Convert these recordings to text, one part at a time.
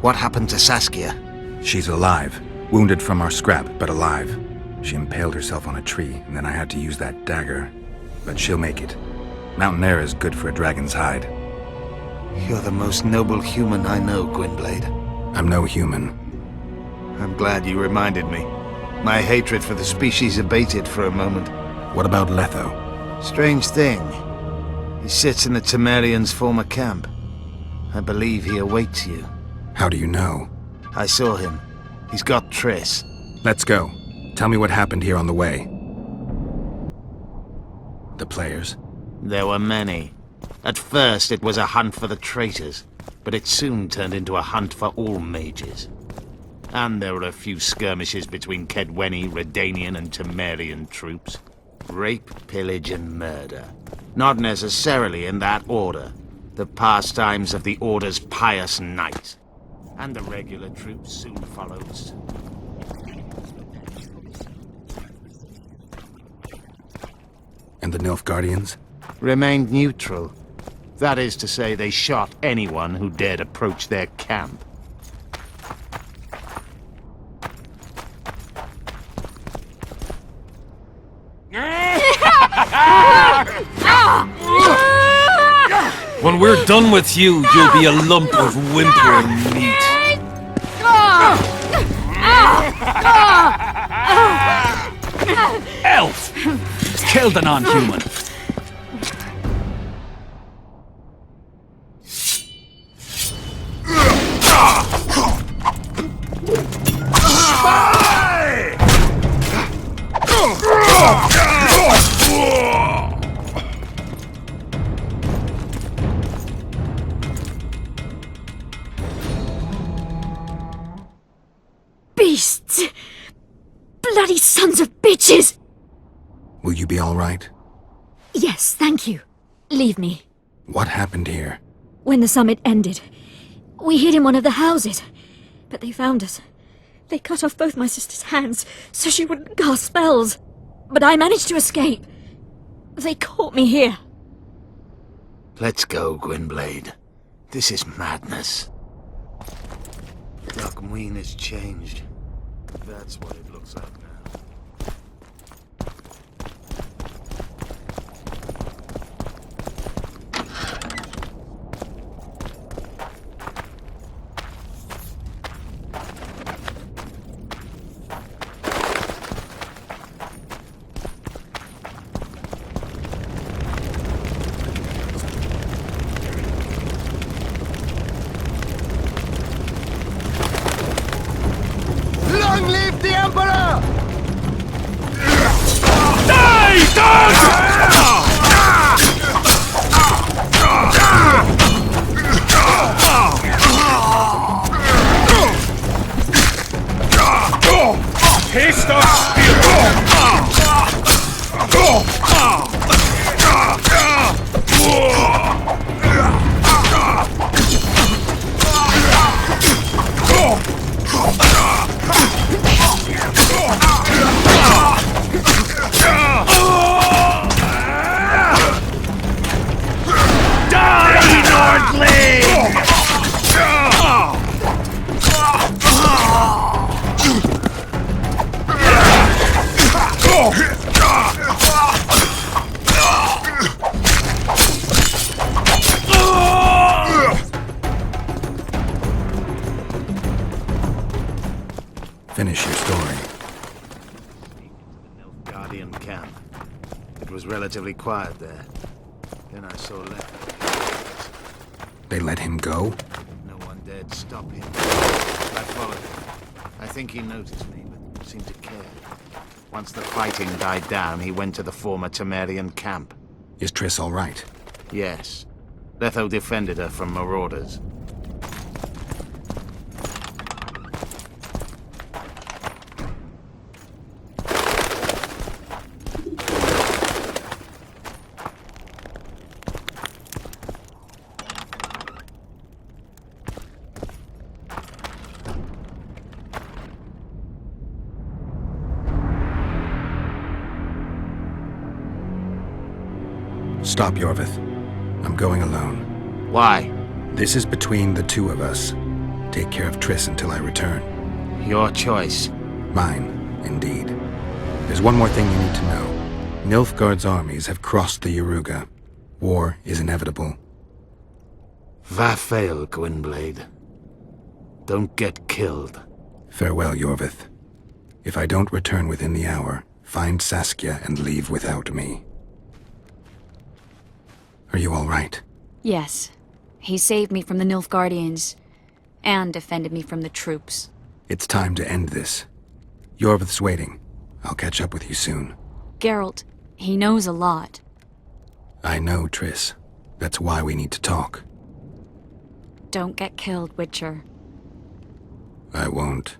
What happened to Saskia? She's alive. Wounded from our scrap, but alive. She impaled herself on a tree, and then I had to use that dagger. But she'll make it. Mountain air is good for a dragon's hide. You're the most noble human I know, Gwynblade. I'm no human. I'm glad you reminded me. My hatred for the species abated for a moment. What about Letho? Strange thing. He sits in the Temerians' former camp. I believe he awaits you. How do you know? I saw him. He's got Triss. Let's go. Tell me what happened here on the way. The players? There were many. At first it was a hunt for the traitors, but it soon turned into a hunt for all mages. And there were a few skirmishes between Kedweni, Redanian and Temerian troops. Rape, pillage and murder. Not necessarily in that order. The pastimes of the Order's pious knights. And the regular troops soon followed suit. And the Nilfgaardians? Remained neutral. That is to say, they shot anyone who dared approach their camp. When we're done with you, you'll be a lump of whimpering meat. Elf! Kill the non-human. Beasts! Bloody sons of bitches! Will you be all right? Yes, thank you. Leave me. What happened here? When the summit ended, we hid in one of the houses. But they found us. They cut off both my sister's hands so she wouldn't cast spells. But I managed to escape. They caught me here. Let's go, Gwynblade. This is madness. Lochmuin has changed. That's what it looks like now. Long live the Emperor! Die, dog! Taste of Finish your story. Nilfgaardian camp. It was relatively quiet there. Then I saw Letho. They let him go? No one dared stop him. I followed him. I think he noticed me, but seemed to care. Once the fighting died down, he went to the former Temerian camp. Is Triss all right? Yes. Letho defended her from marauders. Stop, Yorvith. I'm going alone. Why? This is between the two of us. Take care of Triss until I return. Your choice. Mine, indeed. There's one more thing you need to know. Nilfgaard's armies have crossed the Yaruga. War is inevitable. Vafail, Gwynblade. Don't get killed. Farewell, Yorvith. If I don't return within the hour, find Saskia and leave without me. Are you all right? Yes. He saved me from the Nilfgaardians, and defended me from the troops. It's time to end this. Yorvith's waiting. I'll catch up with you soon. Geralt, he knows a lot. I know, Triss. That's why we need to talk. Don't get killed, Witcher. I won't.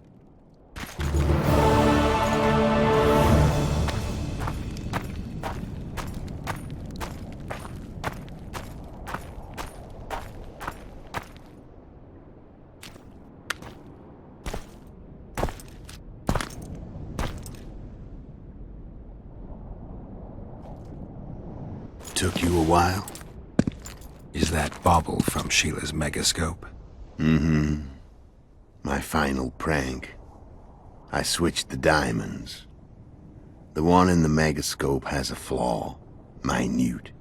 Took you a while? Is that bauble from Sheila's megascope? Mm-hmm. My final prank. I switched the diamonds. The one in the megascope has a flaw. Minute.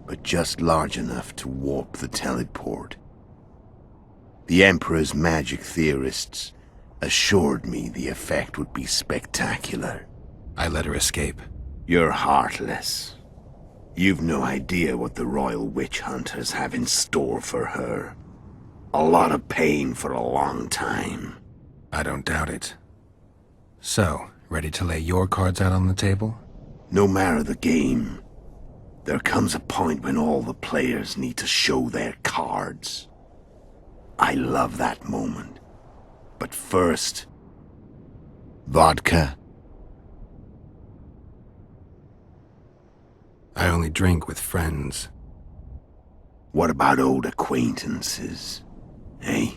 But just large enough to warp the teleport. The Emperor's magic theorists assured me the effect would be spectacular. I let her escape. You're heartless. You've no idea what the royal witch hunters have in store for her. A lot of pain for a long time. I don't doubt it. So, ready to lay your cards out on the table? No matter the game, there comes a point when all the players need to show their cards. I love that moment. But first... vodka? I only drink with friends. What about old acquaintances? Eh?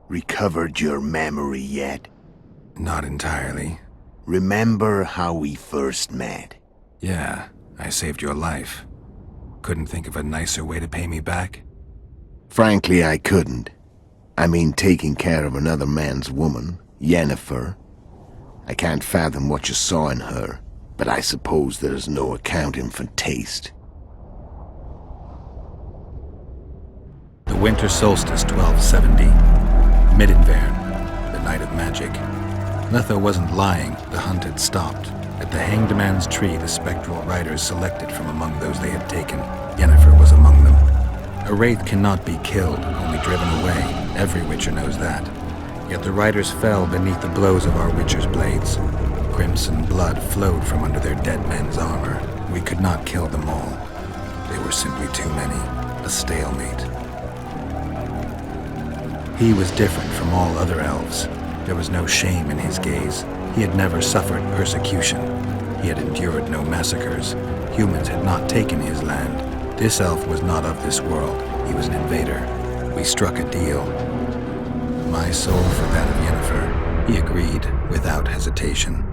Recovered your memory yet? Not entirely. Remember how we first met? Yeah, I saved your life. Couldn't think of a nicer way to pay me back? Frankly, I couldn't. I mean, taking care of another man's woman, Yennefer. I can't fathom what you saw in her, but I suppose there's no accounting for taste. The winter solstice 1270. Midinvern, the night of magic. Letho wasn't lying, the hunt had stopped. At the Hanged Man's Tree, the spectral riders selected from among those they had taken. Yennefer was among them. A wraith cannot be killed, only driven away. Every Witcher knows that. Yet the riders fell beneath the blows of our Witcher's blades. Crimson blood flowed from under their dead men's armor. We could not kill them all. They were simply too many. A stalemate. He was different from all other elves. There was no shame in his gaze. He had never suffered persecution. He had endured no massacres. Humans had not taken his land. This elf was not of this world. He was an invader. We struck a deal. My soul for that of Yennefer. He agreed without hesitation.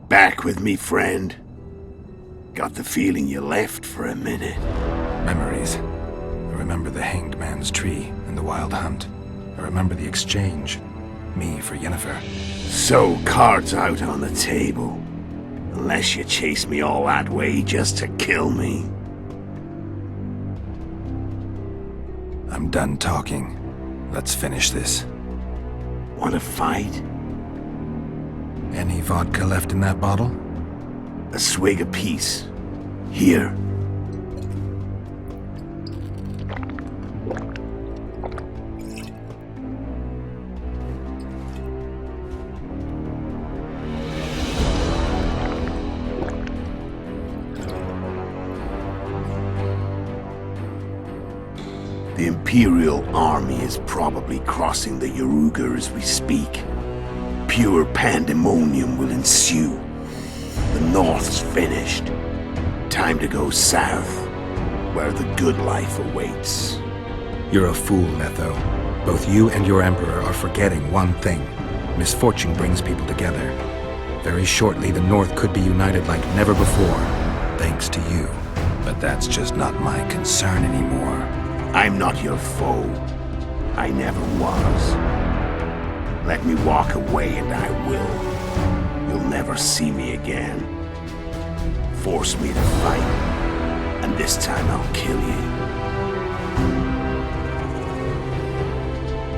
Back with me, friend. Got the feeling you left for a minute. Memories. I remember the Hanged Man's Tree and the Wild Hunt. I remember the exchange. Me for Yennefer. So, cards out on the table. Unless you chase me all that way just to kill me. I'm done talking. Let's finish this. Want to fight? Any vodka left in that bottle? A swig apiece. Here. The Imperial army is probably crossing the Yaruga as we speak. Pure pandemonium will ensue. The North's finished. Time to go south, where the good life awaits. You're a fool, Netho. Both you and your Emperor are forgetting one thing. Misfortune brings people together. Very shortly, the North could be united like never before, thanks to you. But that's just not my concern anymore. I'm not your foe. I never was. Let me walk away and I will. You'll never see me again. Force me to fight, and this time I'll kill you.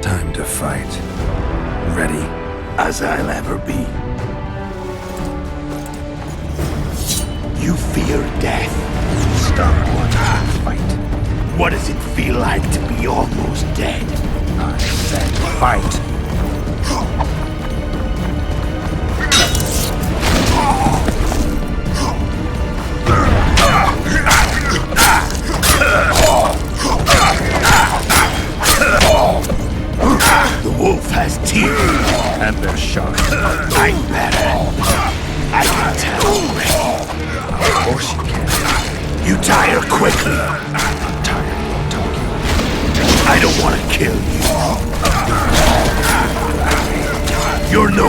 Time to fight. Ready? As I'll ever be. You fear death. Stop one fight. What does it feel like to be almost dead? I said fight. The wolf has teeth. And they're sharp. I'm better. I can tell. Of course you can. You tire quickly. I'm tired of talking. I don't want to kill you. You're no...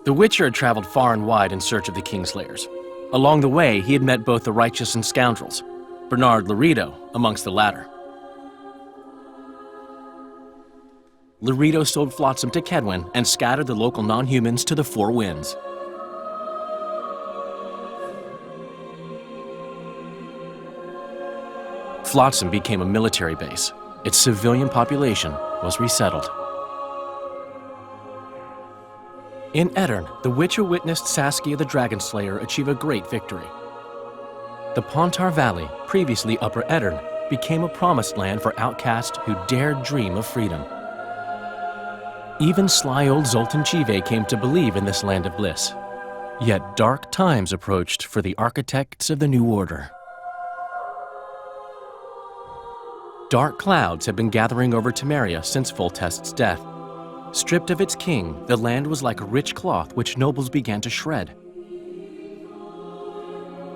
The Witcher had traveled far and wide in search of the Kingslayers. Along the way, he had met both the righteous and scoundrels, Bernard Laredo amongst the latter. Laredo sold flotsam to Kedwen and scattered the local non-humans to the four winds. Flotsam became a military base. Its civilian population was resettled. In Edirn, the Witcher witnessed Saskia the Dragon Slayer achieve a great victory. The Pontar Valley, previously Upper Edirn, became a promised land for outcasts who dared dream of freedom. Even sly old Zoltan Chive came to believe in this land of bliss. Yet dark times approached for the architects of the New Order. Dark clouds had been gathering over Temeria since Foltest's death. Stripped of its king, the land was like a rich cloth which nobles began to shred.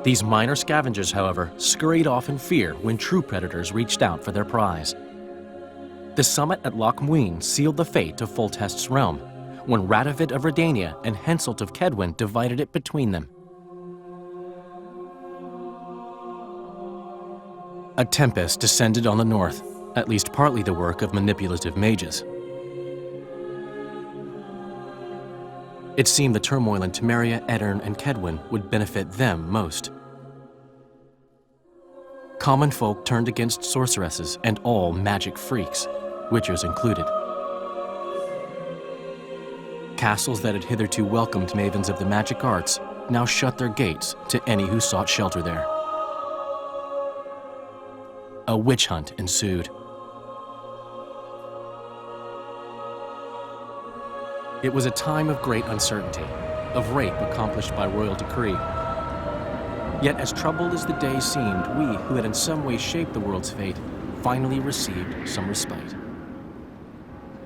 These minor scavengers, however, scurried off in fear when true predators reached out for their prize. The summit at Loch Muin sealed the fate of Foltest's realm, when Radovid of Redania and Henselt of Kedwen divided it between them. A tempest descended on the north, at least partly the work of manipulative mages. It seemed the turmoil in Temeria, Edirn, and Kedwen would benefit them most. Common folk turned against sorceresses and all magic freaks, witchers included. Castles that had hitherto welcomed mavens of the magic arts now shut their gates to any who sought shelter there. A witch hunt ensued. It was a time of great uncertainty, of rape accomplished by royal decree. Yet as troubled as the day seemed, we, who had in some way shaped the world's fate, finally received some respite.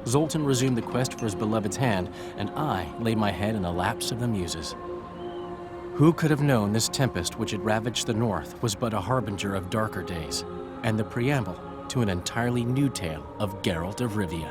Zoltan resumed the quest for his beloved's hand, and I laid my head in a lapse of the muses. Who could have known this tempest which had ravaged the north was but a harbinger of darker days, and the preamble to an entirely new tale of Geralt of Rivia?